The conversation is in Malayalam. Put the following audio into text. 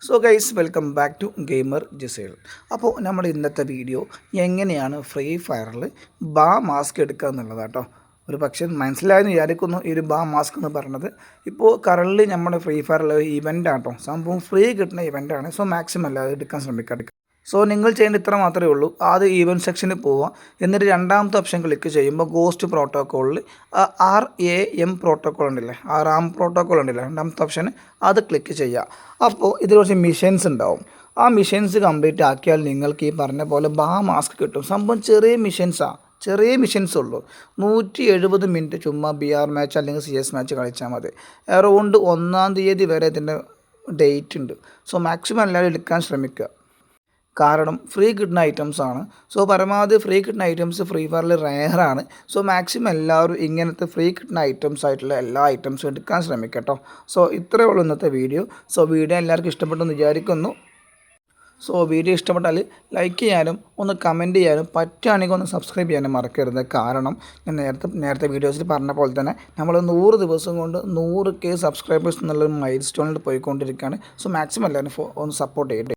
So guys welcome back to gamer ജിസേൽ. അപ്പോൾ നമ്മുടെ ഇന്നത്തെ വീഡിയോ എങ്ങനെയാണ് ഫ്രീ ഫയറിൽ ബാ മാസ്ക് എടുക്കുക എന്നുള്ളത് കേട്ടോ. ഒരു പക്ഷേ മനസ്സിലായെന്ന് വിചാരിക്കുന്നു ഈ ഒരു ബാ മാസ്ക് എന്ന് പറയുന്നത്. ഇപ്പോൾ കറൻറ്റ്ലി നമ്മുടെ ഫ്രീ ഫയറിലെ ഇവൻ്റ് ആട്ടോ, സംഭവം ഫ്രീ കിട്ടുന്ന ഇവൻ്റാണ്. സോ മാക്സിമം അല്ലാതെ എടുക്കാൻ ശ്രമിക്കുക. സോ നിങ്ങൾ ചെയ്യേണ്ട ഇത്ര മാത്രമേ ഉള്ളൂ. ആദ്യം ഈവൻറ്റ് സെക്ഷനിൽ പോവുക, എന്നിട്ട് രണ്ടാമത്തെ ഓപ്ഷൻ ക്ലിക്ക് ചെയ്യുമ്പോൾ ഗോസ്റ്റ് പ്രോട്ടോക്കോളിൽ RAM പ്രോട്ടോക്കോൾ ഉണ്ടല്ലേ, RAM പ്രോട്ടോക്കോൾ ഉണ്ടല്ലേ, രണ്ടാമത്തെ ഓപ്ഷൻ അത് ക്ലിക്ക് ചെയ്യുക. അപ്പോൾ ഇതിൽ കുറച്ച് മിഷൻസ് ഉണ്ടാവും. ആ മിഷൻസ് കംപ്ലീറ്റ് ആക്കിയാൽ നിങ്ങൾക്ക് ഈ പറഞ്ഞ പോലെ ബാ മാസ്ക് കിട്ടും. സംഭവം ചെറിയ മിഷൻസ് ഉള്ളൂ. 170 മിനിറ്റ് ചുമ്മാ BR മാച്ച് അല്ലെങ്കിൽ CS മാച്ച് കളിച്ചാൽ മതി. അറൗണ്ട് 1-ാം തീയതി വരെ ഇതിൻ്റെ ഡേറ്റ് ഉണ്ട്. സോ മാക്സിമം എല്ലാവരും എടുക്കാൻ ശ്രമിക്കുക. കാരണം ഫ്രീ കിട്ടുന്ന ഐറ്റംസ് ആണ്. സോ പരമാവധി ഫ്രീ കിട്ടുന്ന ഐറ്റംസ് ഫ്രീ ഫയറിൽ റെയറാണ്. സോ മാക്സിമം എല്ലാവരും ഇങ്ങനത്തെ ഫ്രീ കിട്ടുന്ന ഐറ്റംസ് ആയിട്ടുള്ള എല്ലാ ഐറ്റംസും എടുക്കാൻ ശ്രമിക്കുക കേട്ടോ. സോ ഇത്രയേ ഉള്ളൂ ഇന്നത്തെ വീഡിയോ. സോ വീഡിയോ എല്ലാവർക്കും ഇഷ്ടപ്പെട്ടെന്ന് വിചാരിക്കുന്നു. സോ വീഡിയോ ഇഷ്ടപ്പെട്ടാൽ ലൈക്ക് ചെയ്യാനും ഒന്ന് കമൻറ്റ് ചെയ്യാനും പറ്റുകയാണെങ്കിൽ ഒന്ന് സബ്സ്ക്രൈബ് ചെയ്യാനും മറക്കരുത്. കാരണം ഞാൻ നേരത്തെ വീഡിയോസിൽ പറഞ്ഞ പോലെ തന്നെ നമ്മൾ 100 ദിവസം കൊണ്ട് 100K സബ്സ്ക്രൈബേഴ്സ് എന്നുള്ളൊരു മൈൽ സ്റ്റോണിൽ പോയിക്കൊണ്ടിരിക്കുകയാണ്. സോ മാക്സിമം എല്ലാവരും ഒന്ന് സപ്പോർട്ട് ചെയ്യട്ടെ.